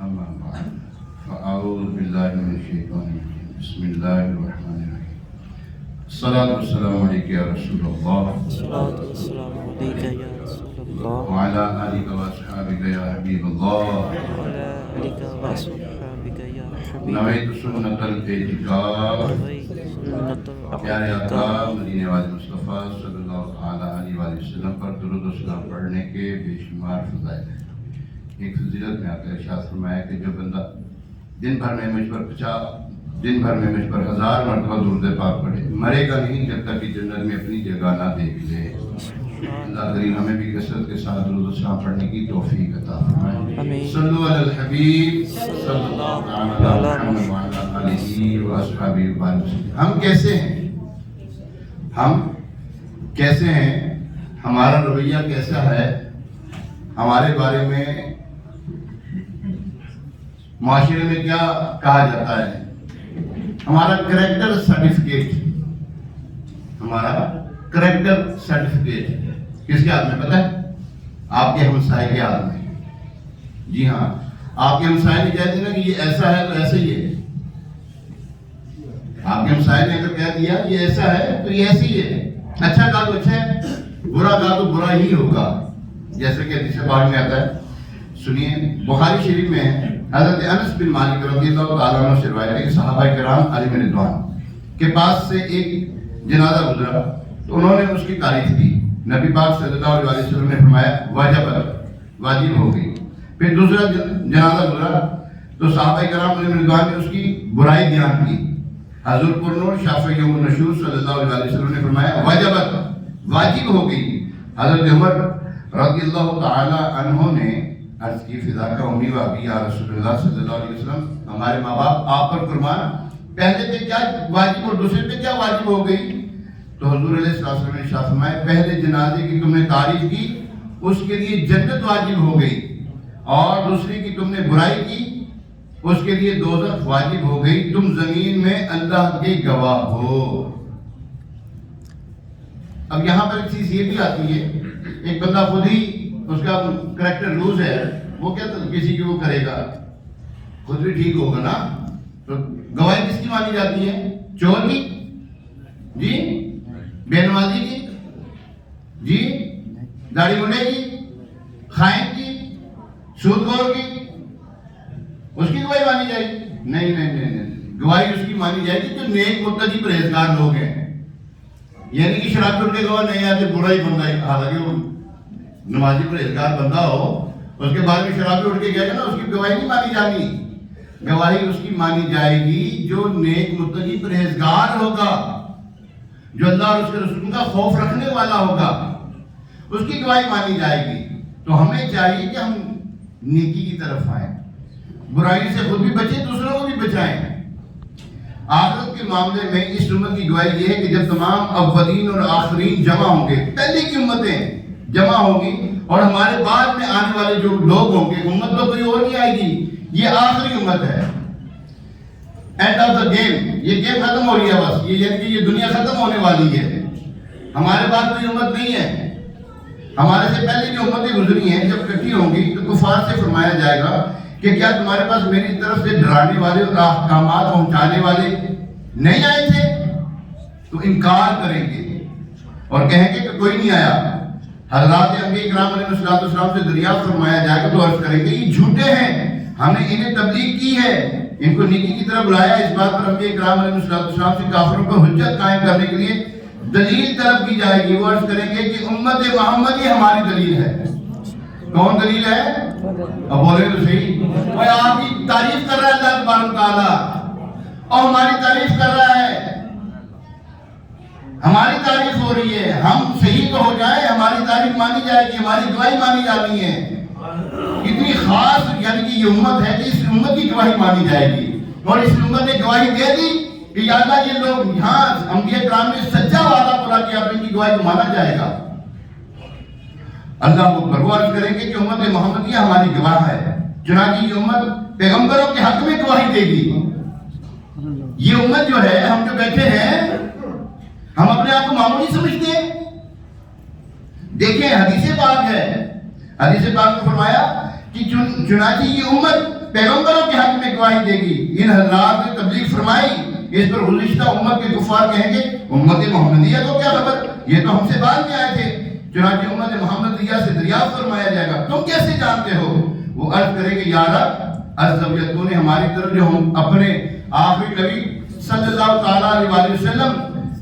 أما بعد فأعوذ بالله من الشيطان الرجيم بسم الله الرحمن الرحيم الصلاة والسلام عليك يا رسول الله الصلاة والسلام عليك يا رسول الله وعلى آلك وأصحابك يا حبيب الله وعلى آلك وأصحابك يا حبيب نويت سنة الاعتكاف نويت سنة پیارے آقا الاعتكاف مدینے والے مصطفیٰ صلی اللہ علیہ وسلم پر درود و سلام پڑھنے کے بے شمار فضائل ہیں۔ ایک فضیلت میں آتا ہے، ارشاد فرمایا کہ جو بندہ دن بھر میں مجھ پر 1000 مرتبہ درود پاک پڑھے مرے گا نہیں جب تک کہ جنت میں اپنی جگہ نہ دیکھ لے۔ اللہ کریم ہمیں بھی کثرت کے ساتھ درود و سلام پڑھنے کی توفیق عطا فرمائے۔ آمین۔ صلو علی الحبیب صلی اللہ علیہ وسلم۔ ہم کیسے ہیں؟ ہمارا رویہ کیسا ہے؟ ہمارے بارے میں معاشرے میں کیا کہا جاتا ہے؟ ہمارا کریکٹر سرٹیفکیٹ کس کے ہاتھ میں پتہ ہے؟ آپ کے ہمسائے کے ہاتھ میں۔ جی ہاں، آپ کے ہمسائے نے کہہ دیا کہ یہ ایسا ہے تو ایسے ہی ہے۔ آپ کے ہمسائے نے اگر کہہ دیا یہ ایسا ہے تو یہ ایسے ہی ہے۔ اچھا کہا تو اچھا ہے، برا کہا تو برا ہی ہوگا، جیسے کہ حدیث پاک میں آتا ہے۔ سنیے، بخاری شریف میں ہے، حضرت انس بن مالک رضی اللہ تعالیٰ عنہ سے روایت ہے کہ صحابہ کرام علیہ رضوان کے پاس سے ایک جنازہ گزرا تو انہوں نے اس کی تعریف کی۔ نبی پاک صلی اللہ علیہ وسلم نے فرمایا واجب ہو گئی۔ پھر دوسرا جنازہ گزرا تو صحابہ کرام علیہ رضوان نے اس کی برائی بیان کی۔ حضور پرنور شافع یوم النشور صلی اللہ علیہ وسلم نے فرمایا واجب ہو گئی۔ حضرت عمر رضی اللہ تعالی عنہ نے عرض کی فدا کا امی و ابی یا رسول اللہ صلی اللہ علیہ وسلم، ہمارے ماں باپ آپ پر قربان، پہلے پہ کیا واجب اور دوسرے پہ کیا واجب ہو گئی؟ تو حضور علیہ السلام نے ارشاد فرمایا پہلے جنازے کی تم نے تعریف کی اس کے لیے جنت واجب ہو گئی، اور دوسری کی تم نے برائی کی اس کے لیے دوزخ واجب ہو گئی۔ تم زمین میں اللہ کے گواہ ہو۔ اب یہاں پر ایک چیز یہ بھی آتی ہے، ایک بندہ خود ہی اس کا کریکٹر لوز ہے، وہ کیا کسی کی وہ کرے گا، خود بھی ٹھیک ہوگا نا۔ تو گواہی کس کی مانی جاتی ہے؟ چور کی؟ جی؟ بے نمازی کی؟ جی؟ داڑھی منڈے کی؟ خائن کی؟ سود خور کی؟ اس کی گواہی مانی جائے گی؟ نہیں، گواہی اس کی مانی جائے گی جو نیک متقی پرہیزگار لوگ ہیں، یعنی کہ شراب چھوڑ کے گواہ نہیں آتے، برا ہی بندہ ہے، حالانکہ وہ نمازی پرہیزگار بندہ ہو، اس کے بعد میں شراب اٹھ کے گیا نا، اس کی گواہی نہیں مانی جانی۔ گواہی اس کی مانی جائے گی جو نیک متقی پرہیزگار ہوگا، جو اللہ اور اس کے رسول کا خوف رکھنے والا ہوگا، اس کی گواہی مانی جائے گی۔ تو ہمیں چاہیے کہ ہم نیکی کی طرف آئیں، برائی سے خود بھی بچیں، دوسروں کو بھی بچائیں۔ آخرت کے معاملے میں اس امت کی گواہی یہ ہے کہ جب تمام اولین اور آخرین جمع ہوں گے، پہلے کی امتیں جمع ہوں گی اور ہمارے بعد میں آنے والے جو لوگ ہوں گے، امت تو کوئی اور نہیں آئے گی، یہ آخری امت ہے، اینڈ آف دا گیم، یہ گیم ختم ہو رہی ہے بس، یہ یعنی کہ یہ دنیا ختم ہونے والی ہے، ہمارے بعد کوئی امت نہیں ہے۔ ہمارے سے پہلے جو امتیں گزری ہیں جب اکٹھی ہوں گی تو کفار سے فرمایا جائے گا کہ کیا تمہارے پاس میری طرف سے ڈرانے والے اور احکامات پہنچانے والے نہیں آئے تھے؟ تو انکار کریں گے اور کہیں گے کہ کوئی نہیں آیا۔ حضرات انبیاء کرام علیہ السلام سے دریافت فرمایا جائے گا تو عرض کریں گے یہ جھوٹے ہیں، ہم نے انہیں تبلیغ کی ہے، ان کو نیکی کی طرف بلایا۔ اس بات پر انبیاء کرام علیہ السلام سے کافروں کو حجت قائم کرنے کے لیے دلیل طلب کی جائے گی۔ وہ عرض کریں گے کہ امت محمد ہی ہماری دلیل ہے۔ کون دلیل ہے؟ اب بولے تو صحیح، وہ آپ کی تعریف کر رہا ہے اللہ تبارک و تعالیٰ، اور ہماری تعریف کر رہا ہے، ہماری تعریف ہو رہی ہے، ہم صحیح تو ہو جائے، ہماری تعریف مانی جائے گی، ہماری گواہی مانی جانی ہے۔ اتنی خاص یعنی کہ یہ امت ہے کہ اس امت کی گواہی مانی جائے گی، اور اس امت نے گواہی دے دی کہ یا اللہ یہ لوگ یہاں انبیاء کرام نے سچا وعدہ پورا کیا، اپنی کی گواہی کو مانا جائے گا۔ اللہ اکبر، وہ عرض کریں گے کہ امت محمدیہ ہماری گواہ ہے، چنانچہ یہ امت پیغمبروں کے حق میں گواہی دے گی۔ یہ امت جو ہے، ہم جو بیٹھے ہیں، ہم اپنے آپ کو معمولی سمجھتے ہیں؟ دیکھیں حدیث پاک ہے، حدیث پاک میں فرمایا کہ چنانچہ یہ امت پیغمبروں کے حق میں گواہی دے گی. ان حضرات نے تبلیغ فرمائی. اس پر گزشتہ امت کے کفار کہیں گے امت محمدیہ کو کیا خبر، یہ تو ہم سے بعد میں آئے تھے. چنانچہ امت محمدیہ سے دریافت فرمایا جائے گا تم کیسے جانتے ہو؟ وہ عرض کریں گے یا رب، عز و جل تو نے ہماری طرف جو ہم اپنے آخری نبی صلی اللہ تعالیٰ علیہ وسلم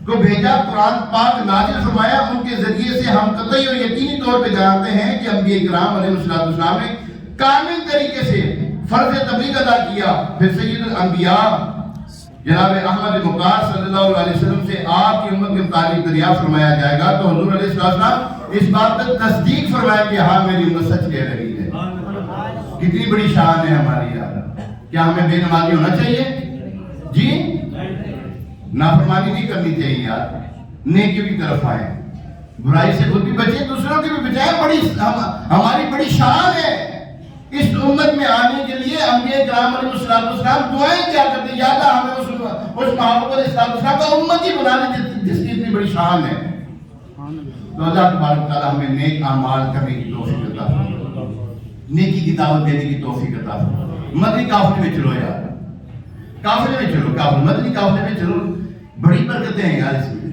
کو بھیجا، قرآن پاک نازل فرمایا، ان کے ذریعے سے ہم قطعی اور یقینی طور پہ جانتے ہیں کہ انبیاء کرام علیہ السلام نے کامل طریقے سے فرض تبلیغ ادا کیا. پھر سید الانبیاء جناب احمد مختار صلی اللہ علیہ وسلم سے آپ کی امت کے متعلق دریافت فرمایا جائے گا تو حضور علیہ السلام اس بات پر تصدیق فرمائے کہ ہاں میری امت سچ کہہ رہی ہے. کتنی بڑی شان ہے ہماری یار. کیا ہمیں بے نمازی ہونا چاہیے؟ جی نافرمانی نہیں کرنی چاہیے یار. نیکی کی طرف آئیں، برائی سے خود بھی بچیں، دوسروں کی بھی بچائیں. ہماری بڑی شان ہے. اس امت میں آنے کے لیے انبیاء کرام علیہ السلام دعائیں کیا کرتے ہیں، یا اللہ ہمیں اس محبوب علیہ السلام کا امتی بنا دے جس کی اتنی بڑی شان ہے. تو اللہ تبارک تعالیٰ ہمیں نیک اعمال کرنے کی توفیق عطا فرمائے، نیکی کی دعوت دینے کی توفیق عطا فرمائے. مدنی قافلے میں چلو یار، قافلے میں چلو، مدنی قافلے میں چلو. بڑی برکتیں ہیں یار اس میں.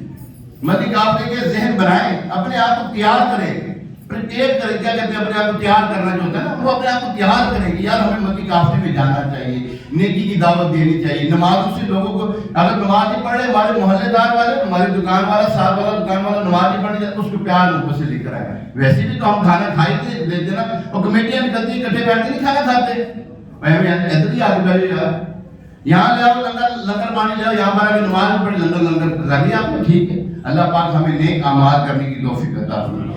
مدنی قافلے کے ذہن بنائیں، اپنے آپ کو تیار کریں. کیا کہتے ہیں اپنے آپ کو تیار کرنا جو ہوتا ہے نا، وہ اپنے آپ کو تیار کریں کہ یار ہمیں مدنی قافلے میں جانا چاہیے، نیکی کی دعوت دینی چاہیے. نمازوں سے لوگوں کو، اگر نماز نہیں پڑھ رہے ہمارے محلے دار والے، ہمارے دکان والا، ساتھ والا دکان والا نماز نہیں پڑھنے جاتا، اس کو پیار محبت سے لے کر آئے. ویسے بھی تو ہم کھانا کھائی تھے دیتے نا، اور کمیٹیاں نکلتی ہیں اکٹھے بیٹھ کے نہیں کھانا کھاتے. ادھر ہی آگے بیٹھے یار، یہاں لے آؤ لنگر پانی لے آؤ، یہاں پر آگے نماز پڑھی، لنگر کر دیا آپ نے. ٹھیک ہے. اللہ پاک ہمیں نیک اعمال کرنے کی توفیق عطا فرمائے.